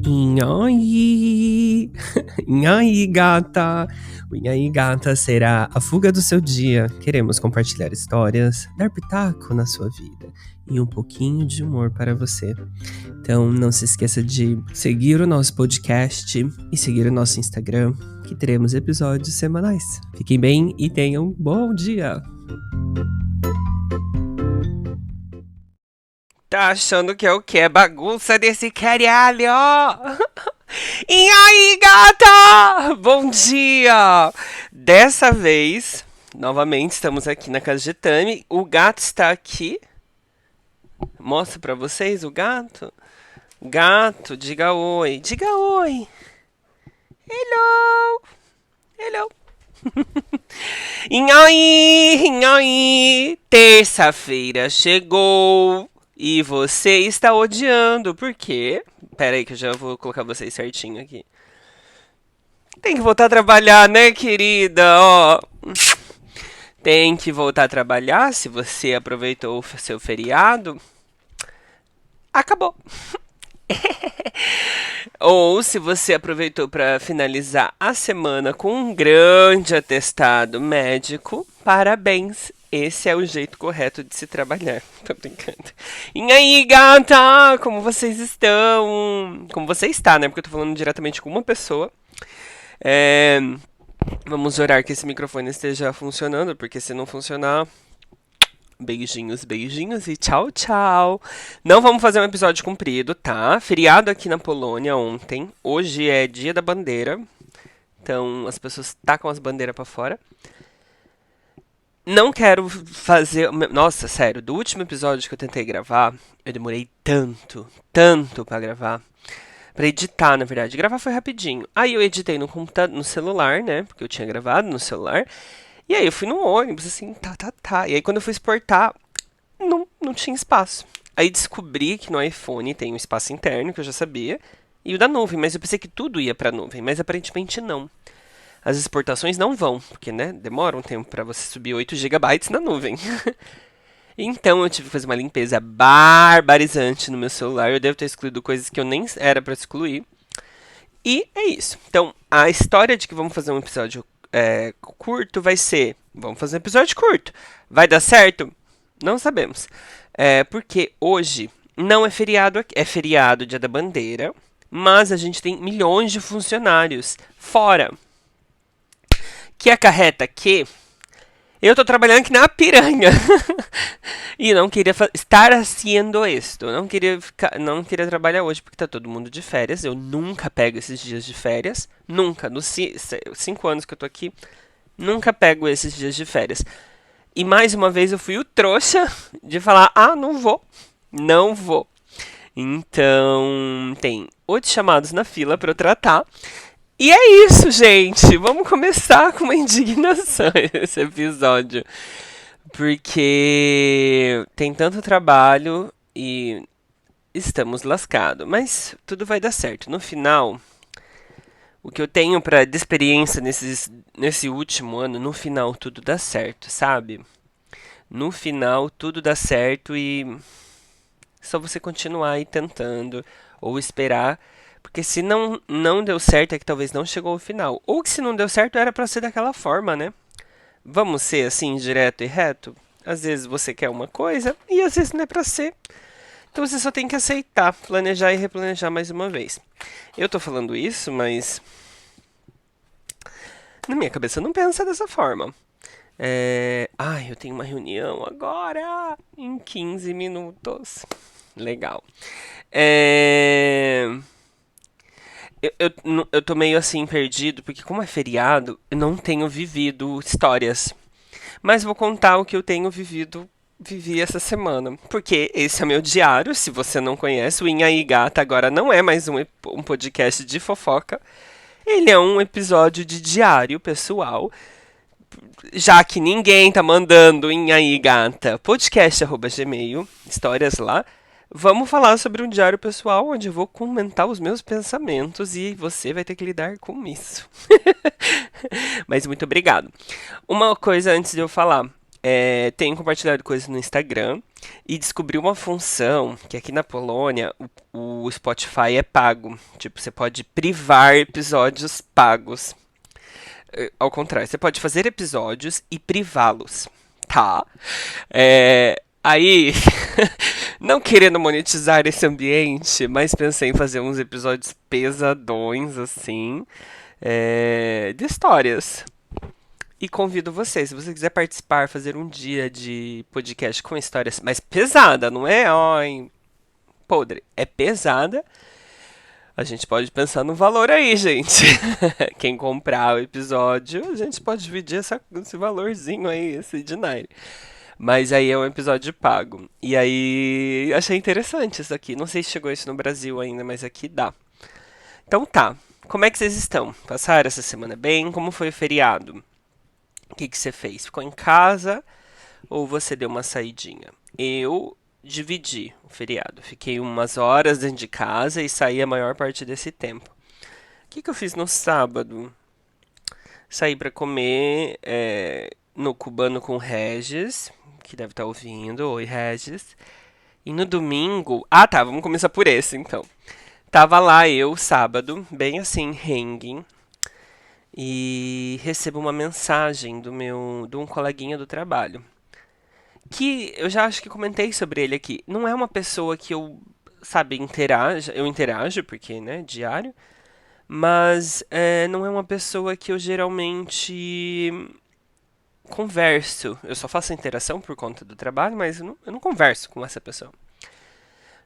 Nhoi! Nhoi, gata! O Nhoi, gata será a fuga do seu dia. Queremos compartilhar histórias, dar pitaco na sua vida e um pouquinho de humor para você. Então não se esqueça de seguir o nosso podcast e seguir o nosso Instagram, que teremos episódios semanais. Fiquem bem e tenham um bom dia! Tá achando que é o quê? Bagunça desse caralho! E aí, gata? Bom dia! Dessa vez, novamente, estamos aqui na casa de Tami. O gato está aqui. Mostro pra vocês o gato. Gato, diga oi. Diga oi. Hello. Hello. Inhoi. Terça-feira chegou. E você está odiando. Por quê? Pera aí que eu já vou colocar vocês certinho aqui. Tem que voltar a trabalhar, né, querida? Ó, tem que voltar a trabalhar. Se você aproveitou o seu feriado, acabou. Ou se você aproveitou para finalizar a semana com um grande atestado médico, parabéns. Esse é o jeito correto de se trabalhar. Tô brincando. E aí, gata? Como vocês estão? Como você está, né? Porque eu tô falando diretamente com uma pessoa. Vamos orar que esse microfone esteja funcionando, porque se não funcionar, beijinhos, beijinhos e tchau, tchau. Não vamos fazer um episódio comprido, tá? Feriado aqui na Polônia ontem. Hoje é dia da bandeira. Então as pessoas tacam as bandeiras pra fora. Não quero fazer... Nossa, sério, do último episódio que eu tentei gravar, eu demorei tanto pra gravar. Pra editar, na verdade. Gravar foi rapidinho. Aí eu editei no computador, no celular, né? Porque eu tinha gravado no celular. E aí eu fui no ônibus, assim, tá. E aí quando eu fui exportar, não tinha espaço. Aí descobri que no iPhone tem um espaço interno, que eu já sabia, e o da nuvem, mas eu pensei que tudo ia pra nuvem, mas aparentemente não. As exportações não vão, porque, né, demora um tempo pra você subir 8 GB na nuvem. Então eu tive que fazer uma limpeza barbarizante no meu celular. Eu devo ter excluído coisas que eu nem era pra excluir. E é isso. Então, a história de que vamos fazer um episódio curto vai ser... Vamos fazer um episódio curto. Vai dar certo? Não sabemos. Porque hoje não é feriado aqui. É feriado, Dia da Bandeira. Mas a gente tem milhões de funcionários fora. Que acarreta que eu tô trabalhando aqui na piranha. E não queria estar haciendo isto. Não queria trabalhar hoje porque tá todo mundo de férias. Eu nunca pego esses dias de férias. Nunca. Nos 5 anos que eu tô aqui, nunca pego esses dias de férias. E mais uma vez eu fui o trouxa de falar, não vou. Não vou. Então, tem 8 chamados na fila pra eu tratar. E é isso, gente. Vamos começar com uma indignação esse episódio. Porque tem tanto trabalho e estamos lascados. Mas tudo vai dar certo. No final, o que eu tenho de experiência nesse último ano, no final tudo dá certo, sabe? No final tudo dá certo e só você continuar aí tentando ou esperar. Porque se não deu certo é que talvez não chegou ao final. Ou que se não deu certo era pra ser daquela forma, né? Vamos ser assim, direto e reto? Às vezes você quer uma coisa e às vezes não é pra ser. Então você só tem que aceitar, planejar e replanejar mais uma vez. Eu tô falando isso, mas na minha cabeça não pensa dessa forma. Eu tenho uma reunião agora em 15 minutos. Legal. Eu tô meio assim perdido, porque como é feriado, eu não tenho vivido histórias. Mas vou contar o que eu tenho vivi essa semana. Porque esse é meu diário, se você não conhece, o Inha e Gata agora não é mais um podcast de fofoca. Ele é um episódio de diário pessoal. Já que ninguém tá mandando Inha e Gata podcast@gmail, histórias lá. Vamos falar sobre um diário pessoal onde eu vou comentar os meus pensamentos e você vai ter que lidar com isso. Mas muito obrigado. Uma coisa antes de eu falar. Tenho compartilhado coisas no Instagram e descobri uma função que aqui na Polônia o Spotify é pago. Tipo, você pode privar episódios pagos. Ao contrário, você pode fazer episódios e privá-los, tá? Aí, não querendo monetizar esse ambiente, mas pensei em fazer uns episódios pesadões, assim, de histórias. E convido você, se você quiser participar, fazer um dia de podcast com histórias mais pesada, não é, ai, podre, é pesada. A gente pode pensar no valor aí, gente. Quem comprar o episódio, a gente pode dividir esse valorzinho aí, esse dinário. Mas aí é um episódio pago. E aí achei interessante isso aqui. Não sei se chegou isso no Brasil ainda, mas aqui dá. Então tá. Como é que vocês estão? Passaram essa semana bem? Como foi o feriado? O que você fez? Ficou em casa ou você deu uma saidinha? Eu dividi o feriado. Fiquei umas horas dentro de casa e saí a maior parte desse tempo. O que eu fiz no sábado? Saí pra comer no Cubano com o Regis, que deve estar ouvindo. Oi, Regis. E no domingo. Ah, tá, vamos começar por esse então. Tava lá eu, sábado, bem assim, hanging, e recebo uma mensagem de um coleguinha do trabalho. Que eu já acho que comentei sobre ele aqui. Não é uma pessoa que eu, sabe, eu interajo, porque, né, diário. Mas não é uma pessoa que eu geralmente converso. Eu só faço interação por conta do trabalho, mas eu não converso com essa pessoa.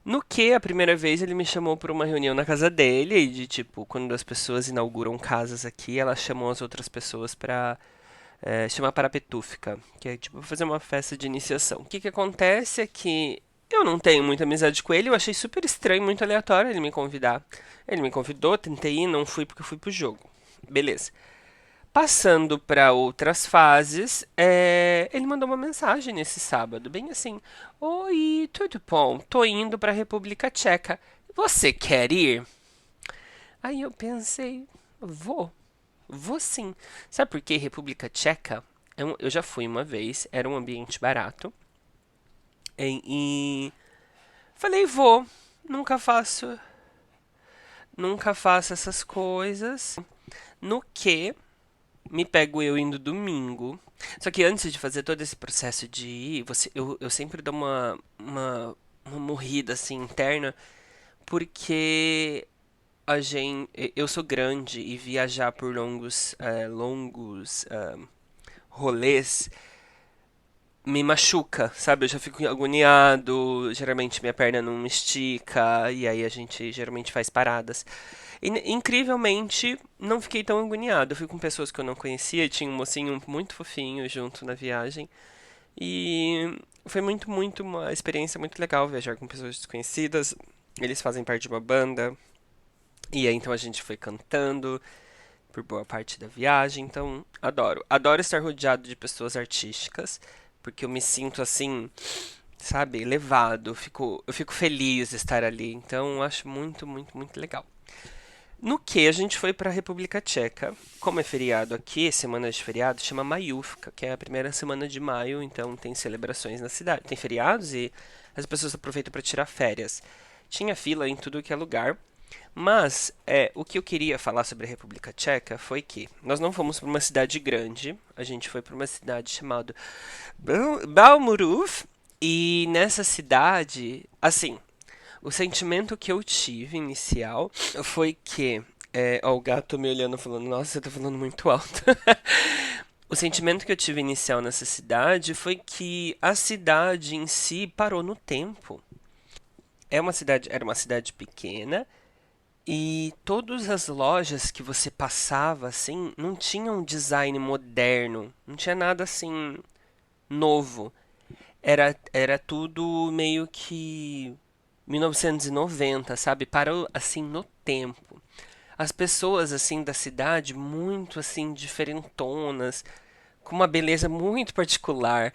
No que, a primeira vez, ele me chamou para uma reunião na casa dele, e de tipo, quando as pessoas inauguram casas aqui, elas chamam as outras pessoas para chamar para a petúfica, que é tipo fazer uma festa de iniciação. O que que acontece é que eu não tenho muita amizade com ele, eu achei super estranho, muito aleatório ele me convidar. Ele me convidou, tentei ir, não fui porque eu fui pro jogo. Beleza. Passando para outras fases, ele mandou uma mensagem nesse sábado, bem assim: Oi, tudo bom? Tô indo para a República Tcheca. Você quer ir? Aí eu pensei: vou, vou sim. Sabe por que República Tcheca? Eu já fui uma vez, era um ambiente barato. E falei: vou, nunca faço, nunca faço essas coisas. No que me pego eu indo domingo. Só que antes de fazer todo esse processo de ir, eu sempre dou uma morrida assim interna, porque eu sou grande e viajar por longos rolês me machuca, sabe? Eu já fico agoniado, geralmente minha perna não estica, e aí a gente geralmente faz paradas. E, incrivelmente, não fiquei tão agoniado. Eu fui com pessoas que eu não conhecia, tinha um mocinho muito fofinho junto na viagem. E foi muito uma experiência muito legal viajar com pessoas desconhecidas. Eles fazem parte de uma banda, e aí então a gente foi cantando por boa parte da viagem. Então, adoro. Adoro estar rodeado de pessoas artísticas, porque eu me sinto assim, sabe, elevado. Eu fico feliz de estar ali. Então, eu acho muito legal. No que a gente foi para a República Tcheca. Como é feriado aqui, semana de feriado, chama Maiúvka, que é a primeira semana de maio, então tem celebrações na cidade. Tem feriados e as pessoas aproveitam para tirar férias. Tinha fila em tudo que é lugar. Mas o que eu queria falar sobre a República Tcheca foi que nós não fomos para uma cidade grande, a gente foi para uma cidade chamada Balmuruf, e nessa cidade, assim, o sentimento que eu tive inicial foi que. Ó, o gato me olhando falando, nossa, você tá falando muito alto. O sentimento que eu tive inicial nessa cidade foi que a cidade em si parou no tempo. Era uma cidade pequena e todas as lojas que você passava assim não tinham um design moderno, não tinha nada assim novo. Era tudo meio que 1990, sabe? Parou assim no tempo. As pessoas assim da cidade muito assim diferentonas, com uma beleza muito particular.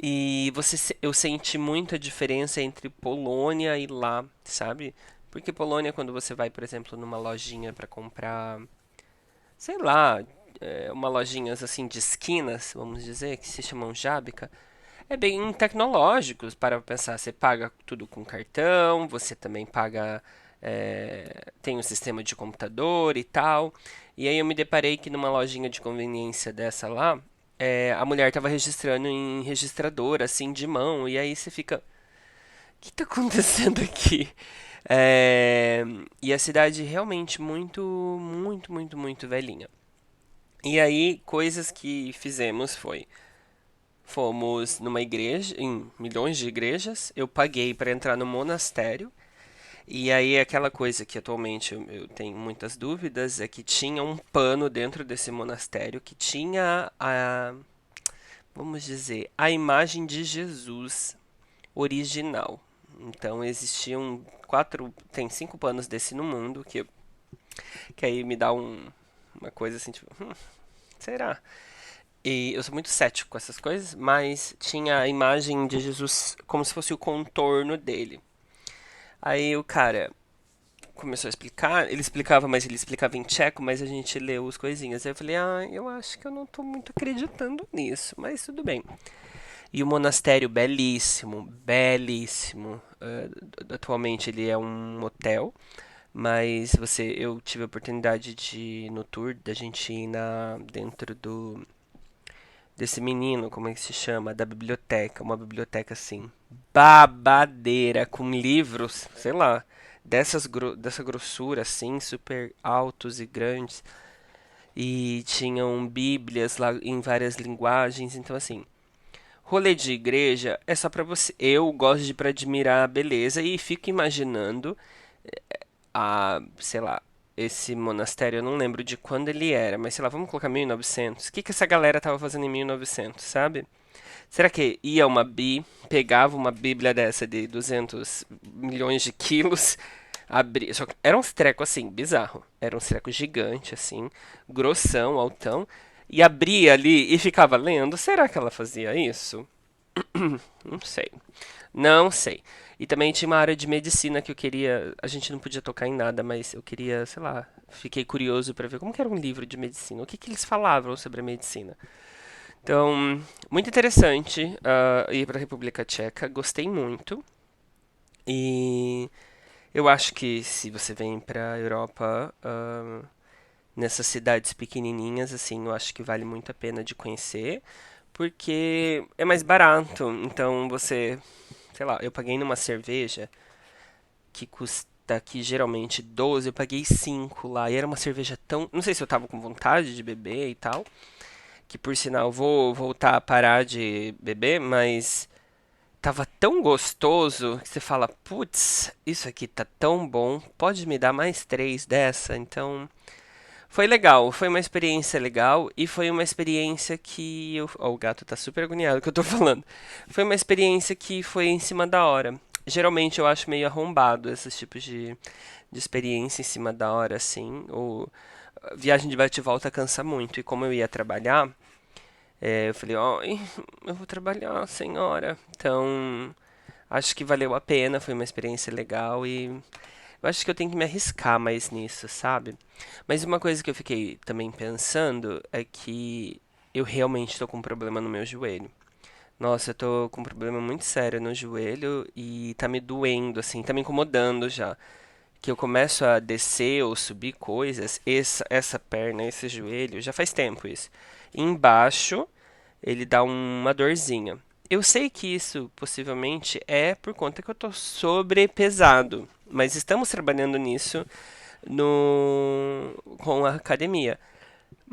E eu senti muita diferença entre Polônia e lá, sabe? Porque Polônia, quando você vai, por exemplo, numa lojinha para comprar, sei lá, uma lojinhas assim de esquinas, vamos dizer, que se chamam Jábica. É bem tecnológicos para pensar. Você paga tudo com cartão, você também paga. Tem um sistema de computador e tal. E aí eu me deparei que numa lojinha de conveniência dessa lá, a mulher estava registrando em registrador, assim, de mão. E aí você fica. O que está acontecendo aqui? É, e a cidade realmente muito, muito, muito, muito velhinha. E aí, coisas que fizemos foi. Fomos numa igreja, em milhões de igrejas. Eu paguei para entrar no monastério. E aí, aquela coisa que atualmente eu tenho muitas dúvidas é que tinha um pano dentro desse monastério que tinha vamos dizer, a imagem de Jesus original. Então, existiam tem 5 panos desse no mundo que aí me dá uma coisa assim, tipo, será? E eu sou muito cético com essas coisas, mas tinha a imagem de Jesus como se fosse o contorno dele. Aí o cara começou a explicar, ele explicava, mas ele explicava em tcheco, mas a gente leu as coisinhas. Aí eu falei, eu acho que eu não tô muito acreditando nisso, mas tudo bem. E o monastério belíssimo, belíssimo. Atualmente ele é um hotel, mas eu tive a oportunidade de ir no tour da gente ir dentro desse menino, como é que se chama? Da biblioteca, uma biblioteca assim, babadeira, com livros, sei lá, dessa grossura assim, super altos e grandes, e tinham bíblias lá em várias linguagens, então assim, rolê de igreja é só pra você. Eu gosto de ir pra admirar a beleza e fico imaginando sei lá, esse monastério, eu não lembro de quando ele era, mas sei lá, vamos colocar 1900. O que que essa galera tava fazendo em 1900, sabe? Será que ia uma pegava uma bíblia dessa de 200 milhões de quilos, abria, só que era uns trecos assim, bizarro. Era uns trecos gigante assim, grossão, altão, e abria ali e ficava lendo? Será que ela fazia isso? Não sei. Não sei. E também tinha uma área de medicina que eu queria. A gente não podia tocar em nada, mas eu queria, sei lá. Fiquei curioso para ver como que era um livro de medicina. O que que eles falavam sobre a medicina. Então, muito interessante ir para a República Tcheca. Gostei muito. E eu acho que se você vem para a Europa, nessas cidades pequenininhas, assim, eu acho que vale muito a pena de conhecer. Porque é mais barato. Então você sei lá, eu paguei numa cerveja que custa aqui geralmente 12, eu paguei 5 lá. E era uma cerveja tão. Não sei se eu tava com vontade de beber e tal. Que por sinal vou voltar a parar de beber, mas tava tão gostoso que você fala, putz, isso aqui tá tão bom, pode me dar mais 3 dessa? Então, foi legal, foi uma experiência legal e foi uma experiência que o gato tá super agoniado que eu tô falando. Foi uma experiência que foi em cima da hora. Geralmente eu acho meio arrombado esses tipos de experiência em cima da hora, assim. Ou viagem de bate e volta cansa muito. E como eu ia trabalhar, eu falei, ó, eu vou trabalhar, senhora. Então, acho que valeu a pena, foi uma experiência legal e eu acho que eu tenho que me arriscar mais nisso, sabe? Mas uma coisa que eu fiquei também pensando é que eu realmente tô com um problema no meu joelho. Nossa, eu tô com um problema muito sério no joelho e tá me doendo, assim, tá me incomodando já. Que eu começo a descer ou subir coisas, essa perna, esse joelho, já faz tempo isso. Embaixo, ele dá uma dorzinha. Eu sei que isso possivelmente é por conta que eu tô sobrepesado, mas estamos trabalhando nisso com a academia.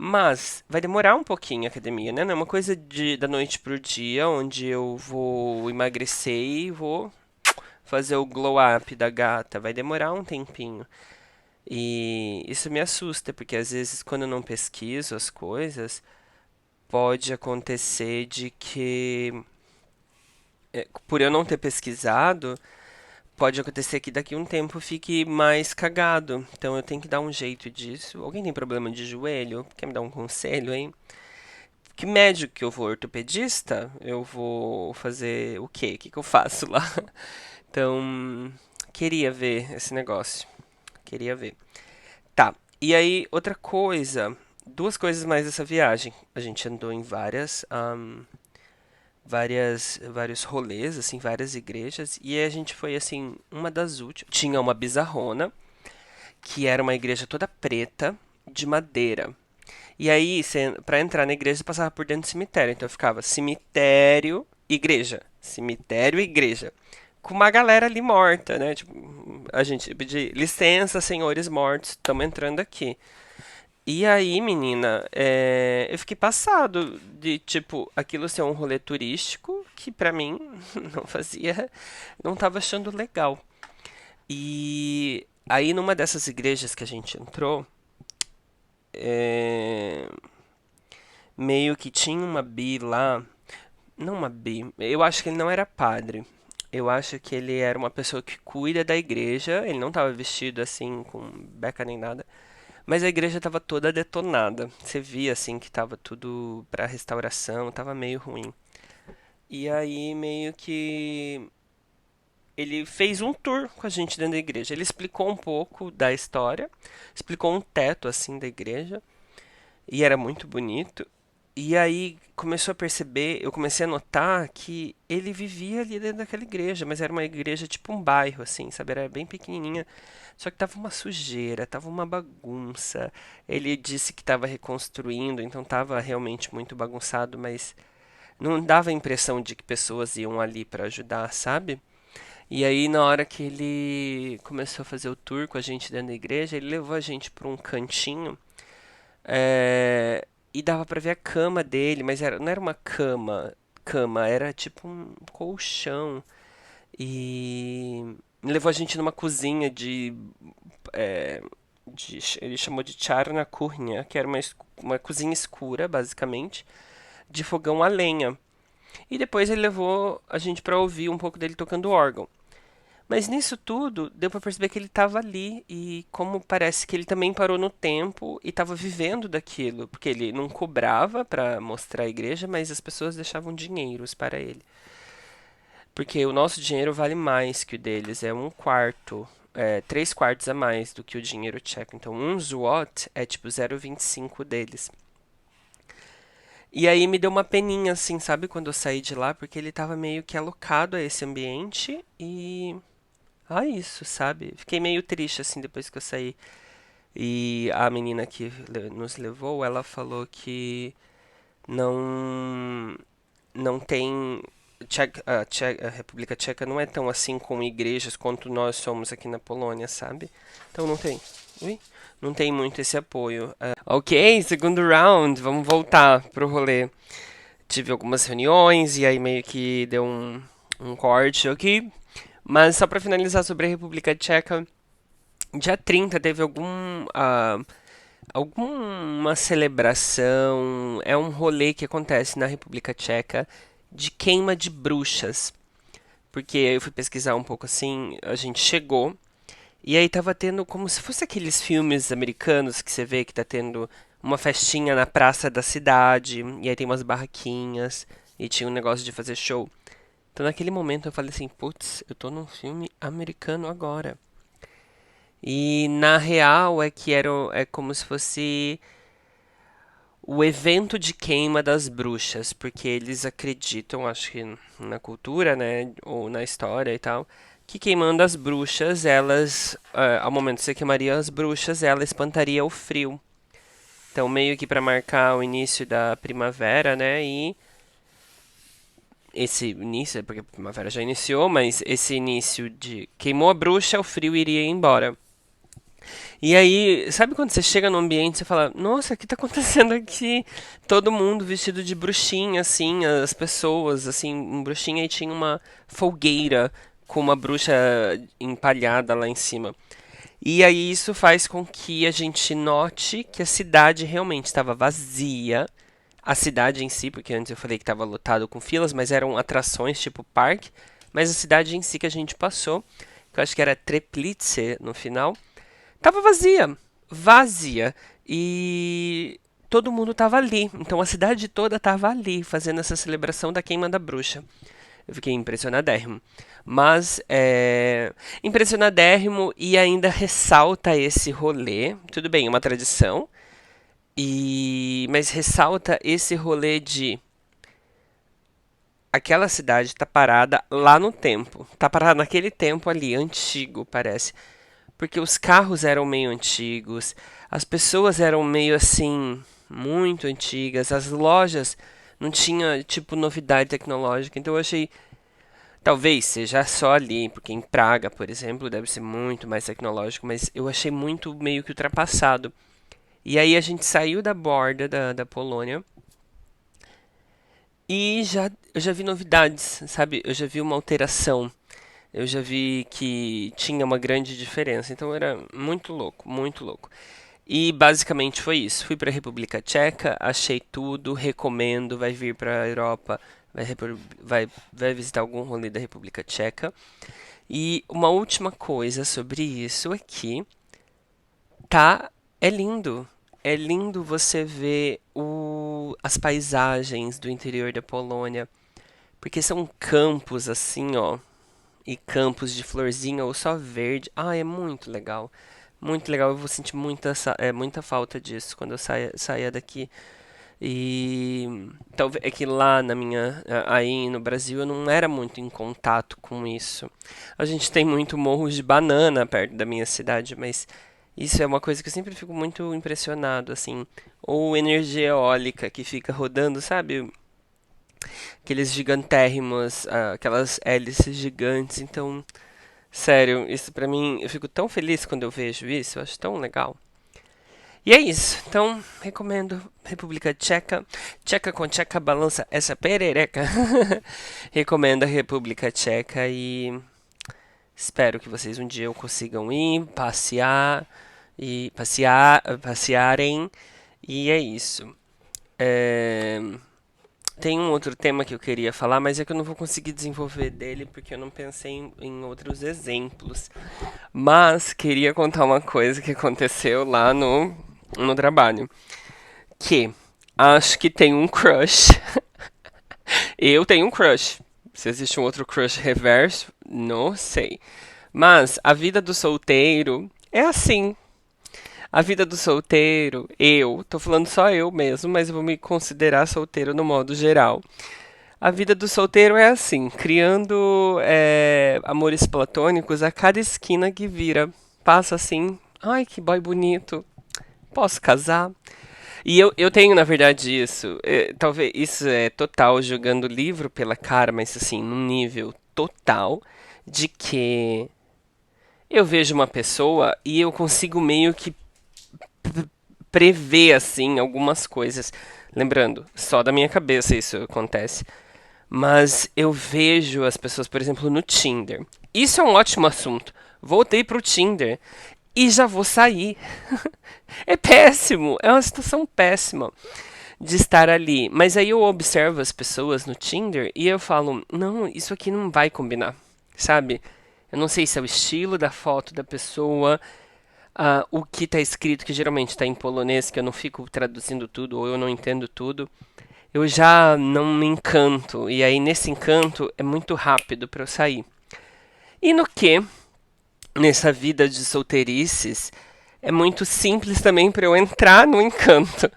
Mas vai demorar um pouquinho a academia, né? Não é uma coisa da noite pro dia, onde eu vou emagrecer e vou fazer o glow up da gata. Vai demorar um tempinho. E isso me assusta, porque às vezes quando eu não pesquiso as coisas, pode acontecer de que, por eu não ter pesquisado, pode acontecer que daqui a um tempo fique mais cagado. Então eu tenho que dar um jeito disso. Alguém tem problema de joelho? Quer me dar um conselho, hein? Que médico que eu vou? Ortopedista? Eu vou fazer o quê? O que que eu faço lá? Então, queria ver esse negócio. Queria ver. Tá. E aí, outra coisa duas coisas mais dessa viagem. A gente andou em vários rolês, assim, várias igrejas, e a gente foi, assim, uma das últimas. Tinha uma bizarrona, que era uma igreja toda preta, de madeira. E aí, pra entrar na igreja, você passava por dentro do cemitério. Então ficava cemitério, igreja. Cemitério, igreja. Com uma galera ali morta, né? Tipo, a gente pedia licença, senhores mortos, estamos entrando aqui. E aí, menina, eu fiquei passado de, tipo, aquilo ser um rolê turístico que pra mim não fazia, não tava achando legal. E aí, numa dessas igrejas que a gente entrou, é, meio que tinha uma bi lá, não uma bi, eu acho que ele não era padre. Eu acho que ele era uma pessoa que cuida da igreja, ele não tava vestido assim com beca nem nada. Mas a igreja estava toda detonada. Você via assim que estava tudo para restauração, estava meio ruim. E aí meio que ele fez um tour com a gente dentro da igreja. Ele explicou um pouco da história, explicou um teto assim da igreja e era muito bonito. E aí começou a perceber, eu comecei a notar que ele vivia ali dentro daquela igreja, mas era uma igreja tipo um bairro assim, sabe? Era bem pequenininha. Só que tava uma sujeira, tava uma bagunça. Ele disse que tava reconstruindo, então tava realmente muito bagunçado, mas não dava a impressão de que pessoas iam ali para ajudar, sabe? E aí, na hora que ele começou a fazer o tour com a gente dentro da igreja, ele levou a gente para um cantinho e dava para ver a cama dele, mas não era uma cama, era tipo um colchão. E levou a gente numa cozinha é, ele chamou de charna kurnia, que era uma cozinha escura, basicamente, de fogão a lenha. E depois ele levou a gente para ouvir um pouco dele tocando órgão. Mas nisso tudo, deu para perceber que ele estava ali e como parece que ele também parou no tempo e estava vivendo daquilo, porque ele não cobrava para mostrar a igreja, mas as pessoas deixavam dinheiros para ele. Porque o nosso dinheiro vale mais que o deles, é um quarto, três quartos a mais do que o dinheiro tcheco. Então, um zloty é tipo 0,25 deles. E aí me deu uma peninha, assim, sabe, quando eu saí de lá, porque ele tava meio que alocado a esse ambiente e. Ah, isso, sabe? Fiquei meio triste, assim, depois que eu saí. E a menina que nos levou, ela falou que não não tem a República Tcheca não é tão assim com igrejas quanto nós somos aqui na Polônia, sabe? Então não tem. Ui? Não tem muito esse apoio. Ok, segundo round, vamos voltar pro rolê. Tive algumas reuniões e aí meio que deu um corte aqui. Mas só pra finalizar sobre a República Tcheca, dia 30 teve alguma celebração, é um rolê que acontece na República Tcheca de queima de bruxas. Porque eu fui pesquisar um pouco assim, a gente chegou e aí tava tendo como se fosse aqueles filmes americanos que você vê que tá tendo uma festinha na praça da cidade, e aí tem umas barraquinhas, e tinha um negócio de fazer show. Então naquele momento eu falei assim, putz, eu tô num filme americano agora. E na real é que é como se fosse o evento de queima das bruxas, porque eles acreditam, acho que na cultura, né, ou na história e tal, que queimando as bruxas, ao momento que você queimaria as bruxas, ela espantaria o frio. Então, meio que para marcar o início da primavera, né, e esse início, porque a primavera já iniciou, mas esse início de queimou a bruxa, o frio iria embora. E aí, sabe quando você chega num ambiente e você fala, nossa, o que tá acontecendo aqui? Todo mundo vestido de bruxinha, assim, as pessoas, assim, um bruxinha e tinha uma folgueira com uma bruxa empalhada lá em cima. E aí isso faz com que a gente note que a cidade realmente estava vazia. A cidade em si, porque antes eu falei que estava lotado com filas, mas eram atrações tipo parque. Mas a cidade em si que a gente passou, que eu acho que era Treplice no final, tava vazia, vazia. E todo mundo tava ali. Então a cidade toda tava ali, fazendo essa celebração da queima da bruxa. Eu fiquei impressionadérrimo. Mas impressionadérrimo e ainda ressalta esse rolê. Tudo bem, é uma tradição. Mas ressalta esse rolê de aquela cidade tá parada lá no tempo. Tá parada naquele tempo ali, antigo, parece. Porque os carros eram meio antigos, as pessoas eram meio assim, muito antigas, as lojas não tinha tipo novidade tecnológica. Então eu achei, talvez seja só ali, porque em Praga, por exemplo, deve ser muito mais tecnológico, mas eu achei muito meio que ultrapassado. E aí a gente saiu da borda da Polônia e eu já vi novidades, sabe? Eu já vi uma alteração. Eu já vi que tinha uma grande diferença. Então era muito louco, muito louco. E basicamente foi isso. Fui para a República Tcheca, achei tudo, recomendo, vai vir para a Europa, vai visitar algum rolê da República Tcheca. E uma última coisa sobre isso é que tá é lindo. É lindo você ver as paisagens do interior da Polônia, porque são campos assim, ó, e campos de florzinha ou só verde. Ah, é muito legal. Muito legal. Eu vou sentir muita falta disso quando eu saia daqui. E talvez é que lá aí no Brasil eu não era muito em contato com isso. A gente tem muito morro de banana perto da minha cidade, mas isso é uma coisa que eu sempre fico muito impressionado, assim. Ou energia eólica que fica rodando, sabe? Aqueles gigantérrimos, aquelas hélices gigantes. Então, sério, isso pra mim, eu fico tão feliz quando eu vejo isso, eu acho tão legal. E é isso, então recomendo República Tcheca. Tcheca com tcheca balança essa perereca. Recomendo a República Tcheca e espero que vocês um dia consigam ir, passearem. E é isso. É, Tem um outro tema que eu queria falar, mas é que eu não vou conseguir desenvolver dele porque eu não pensei em outros exemplos. Mas queria contar uma coisa que aconteceu lá no trabalho. Que acho que tem um crush. Eu tenho um crush. Se existe um outro crush reverso, não sei. Mas a vida do solteiro é assim. A vida do solteiro, eu, tô falando só eu mesmo, mas eu vou me considerar solteiro no modo geral. A vida do solteiro é assim, criando amores platônicos a cada esquina que vira. Passa assim, ai que boy bonito, posso casar? E eu tenho, na verdade, isso. Talvez isso é total jogando o livro pela cara, mas assim, num nível total de que eu vejo uma pessoa e eu consigo meio que prever, assim, algumas coisas. Lembrando, só da minha cabeça isso acontece. Mas eu vejo as pessoas, por exemplo, no Tinder. Isso é um ótimo assunto. Voltei pro Tinder e já vou sair. É péssimo, é uma situação péssima de estar ali. Mas aí eu observo as pessoas no Tinder e eu falo, não, isso aqui não vai combinar, sabe? Eu não sei se é o estilo da foto da pessoa, o que tá escrito, que geralmente tá em polonês, que eu não fico traduzindo tudo ou eu não entendo tudo. Eu já não me encanto, e aí nesse encanto é muito rápido para eu sair. E no que, nessa vida de solteirices, é muito simples também para eu entrar no encanto.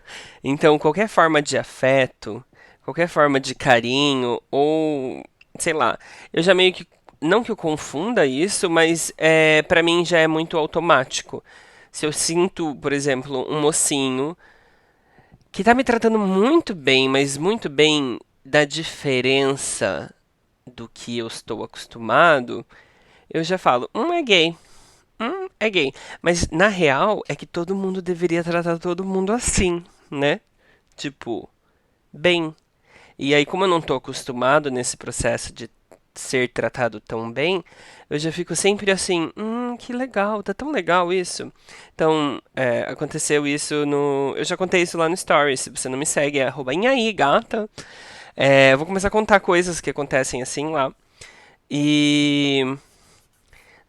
Então, qualquer forma de afeto, qualquer forma de carinho, ou sei lá, eu já meio que. Não que eu confunda isso, mas para mim já é muito automático. Se eu sinto, por exemplo, um mocinho que tá me tratando muito bem, mas muito bem da diferença do que eu estou acostumado, eu já falo, é gay. É gay. Mas na real é que todo mundo deveria tratar todo mundo assim, né? Tipo, bem. E aí, como eu não tô acostumado nesse processo de ser tratado tão bem, eu já fico sempre assim, que legal, tá tão legal isso. Então, aconteceu isso no. Eu já contei isso lá no Stories. Se você não me segue, é arroba Inhaí, gata. Eu vou começar a contar coisas que acontecem assim lá. E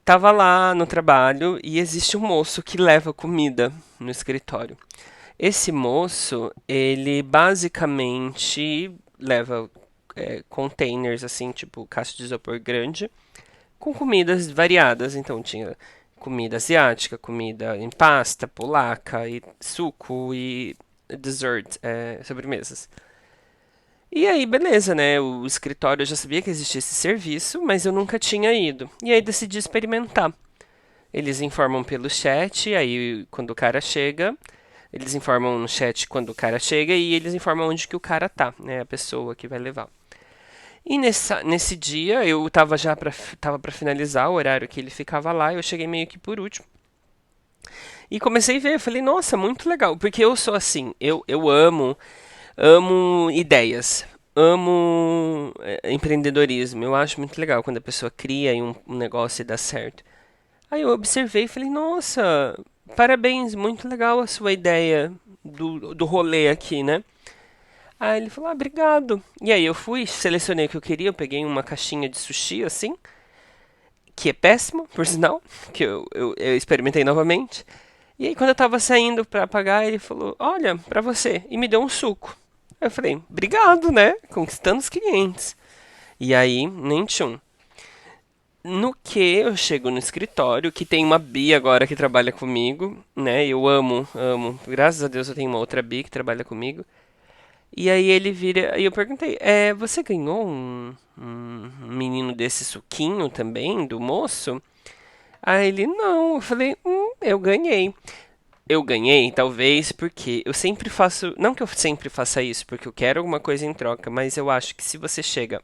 tava lá no trabalho e existe um moço que leva comida no escritório. Esse moço, ele basicamente leva containers, assim, tipo caixa de isopor grande, com comidas variadas. Então tinha comida asiática, comida em pasta, polaca, e suco, e dessert, sobremesas. E aí, beleza, né? O escritório eu já sabia que existia esse serviço, mas eu nunca tinha ido. E aí decidi experimentar. Eles informam pelo chat, aí quando o cara chega, eles informam no chat quando o cara chega e eles informam onde que o cara tá, né? A pessoa que vai levar. E nesse dia eu tava pra finalizar o horário que ele ficava lá, eu cheguei meio que por último. E comecei a ver, eu falei, nossa, muito legal, porque eu sou assim, eu amo ideias, amo empreendedorismo, eu acho muito legal quando a pessoa cria um negócio e dá certo. Aí eu observei e falei, nossa, parabéns, muito legal a sua ideia do rolê aqui, né? Aí ele falou, ah, obrigado. E aí eu fui, selecionei o que eu queria, eu peguei uma caixinha de sushi, assim, que é péssimo, por sinal, que eu experimentei novamente. E aí quando eu tava saindo pra pagar, ele falou, olha, pra você, e me deu um suco. Eu falei, obrigado, né? Conquistando os clientes. E aí, nem tchum. No que eu chego no escritório, que tem uma Bi agora que trabalha comigo, né? Eu amo, amo. Graças a Deus eu tenho uma outra Bi que trabalha comigo. E aí ele vira. E eu perguntei: você ganhou um menino desse suquinho também, do moço? Aí ele: não. Eu falei: eu ganhei. Eu ganhei, talvez, porque eu sempre faço. Não que eu sempre faça isso, porque eu quero alguma coisa em troca, mas eu acho que se você chega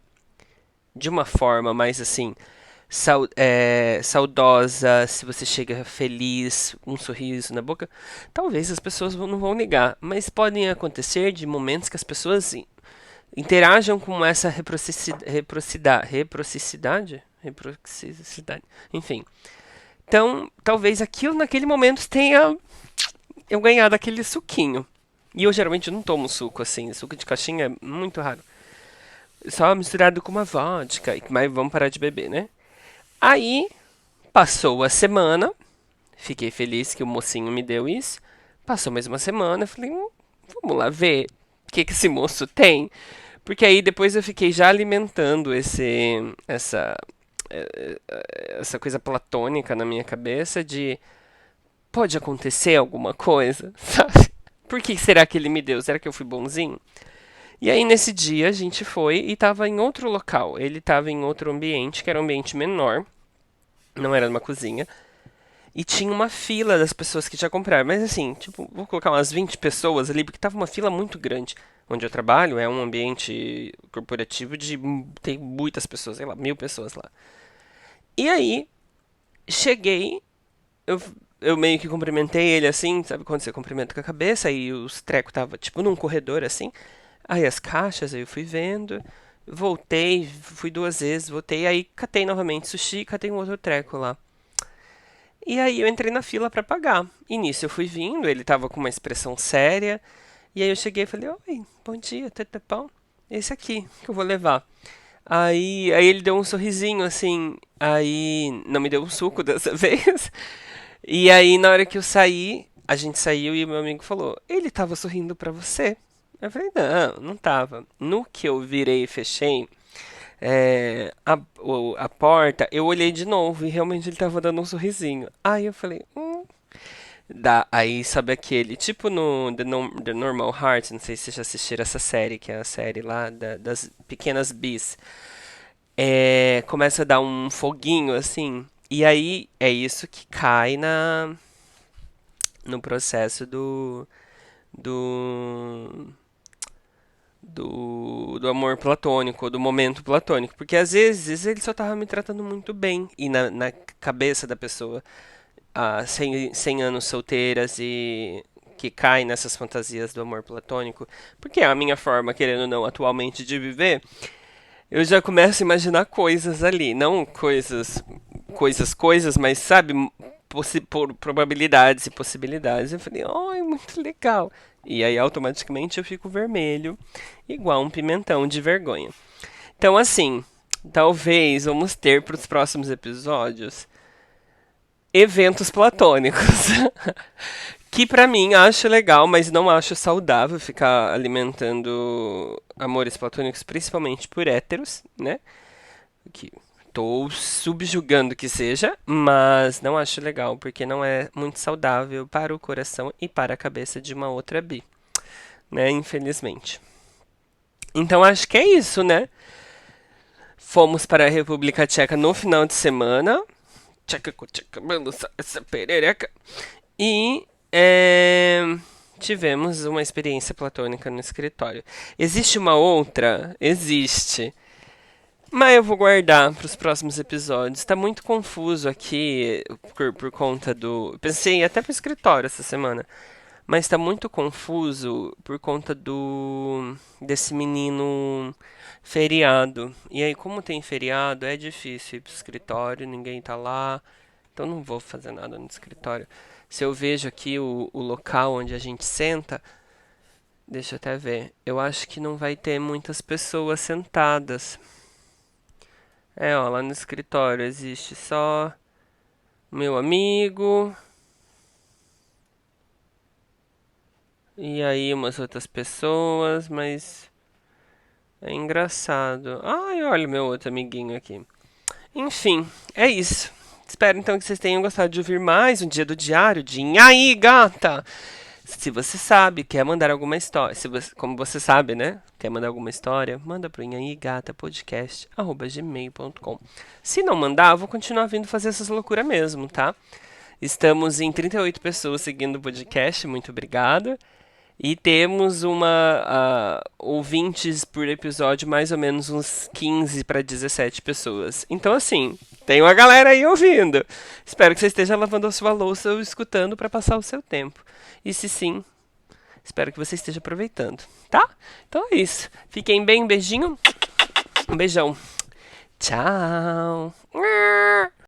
de uma forma mais assim saudosa, se você chega feliz, um sorriso na boca, talvez as pessoas não vão ligar. Mas podem acontecer de momentos que as pessoas interajam com essa reciprocidade, enfim. Então, talvez aquilo naquele momento tenha eu ganhado aquele suquinho. E eu geralmente não tomo suco assim, suco de caixinha é muito raro. Só misturado com uma vodka, mas vamos parar de beber, né? Aí passou a semana, fiquei feliz que o mocinho me deu isso. Passou mais uma semana, falei, vamos lá ver o que esse moço tem. Porque aí depois eu fiquei já alimentando essa coisa platônica na minha cabeça de pode acontecer alguma coisa, sabe? Por que será que ele me deu? Será que eu fui bonzinho? E aí nesse dia a gente foi e tava em outro local. Ele tava em outro ambiente, que era um ambiente menor, não era numa cozinha. E tinha uma fila das pessoas que já compraram. Mas assim, tipo, vou colocar umas 20 pessoas ali, porque tava uma fila muito grande. Onde eu trabalho é um ambiente corporativo de tem muitas pessoas, sei lá, 1.000 pessoas lá. E aí, cheguei, eu, eu meio que cumprimentei ele assim, sabe quando você cumprimenta com a cabeça, e os trecos tava tipo num corredor assim. Aí as caixas, aí eu fui vendo, voltei, fui 2 vezes, voltei, aí catei novamente sushi, catei um outro treco lá. E aí eu entrei na fila pra pagar. E nisso eu fui vindo, ele tava com uma expressão séria. E aí eu cheguei e falei, oi, bom dia, tudo bom? Esse aqui que eu vou levar. Aí ele deu um sorrisinho assim, aí não me deu um suco dessa vez. E aí na hora que eu saí, a gente saiu e o meu amigo falou, ele tava sorrindo pra você. Eu falei, não, não tava. No que eu virei e fechei, a porta, eu olhei de novo e realmente ele tava dando um sorrisinho. Aí eu falei, Aí sabe aquele, tipo no The Normal Heart, não sei se vocês já assistiram essa série, que é a série lá das pequenas bis. Começa a dar um foguinho assim, e aí é isso que cai no processo do, do amor platônico, do momento platônico. Porque às vezes ele só tava me tratando muito bem. E na cabeça da pessoa, 100 anos solteiras e que cai nessas fantasias do amor platônico, porque é a minha forma, querendo ou não, atualmente de viver, eu já começo a imaginar coisas ali. Não coisas, mas sabe, por probabilidades e possibilidades. Eu falei, ai, muito legal. E aí automaticamente eu fico vermelho, igual um pimentão de vergonha. Então, assim, talvez vamos ter para os próximos episódios eventos platônicos. Que pra mim acho legal, mas não acho saudável ficar alimentando amores platônicos, principalmente por héteros, né? Que estou subjugando que seja, mas não acho legal, porque não é muito saudável para o coração e para a cabeça de uma outra bi. né? Infelizmente. Então acho que é isso, né? Fomos para a República Tcheca no final de semana. Tcheca com tcheca, balança essa perereca. E tivemos uma experiência platônica no escritório. Existe uma outra? Existe. Mas eu vou guardar para os próximos episódios. Tá muito confuso aqui por conta do. Pensei até pro escritório essa semana. Mas tá muito confuso por conta do. Desse menino feriado. E aí, como tem feriado, é difícil ir pro escritório, ninguém tá lá. Então não vou fazer nada no escritório. Se eu vejo aqui o local onde a gente senta, deixa eu até ver. Eu acho que não vai ter muitas pessoas sentadas. É, ó, lá no escritório existe só meu amigo e aí umas outras pessoas, mas é engraçado. Ai, olha o meu outro amiguinho aqui. Enfim, é isso. Espero então que vocês tenham gostado de ouvir mais um dia do diário de Aí, gata! Se você sabe, quer mandar alguma história, se você, como você sabe, né? Quer mandar alguma história, manda pro inhaígatapodcast@gmail.com. Se não mandar, eu vou continuar vindo fazer essas loucuras mesmo, tá? Estamos em 38 pessoas seguindo o podcast, muito obrigado. E temos ouvintes por episódio, mais ou menos uns 15 para 17 pessoas. Então, assim, tem uma galera aí ouvindo. Espero que você esteja lavando a sua louça ou escutando para passar o seu tempo. E se sim, espero que você esteja aproveitando, tá? Então é isso. Fiquem bem, um beijinho. Um beijão. Tchau.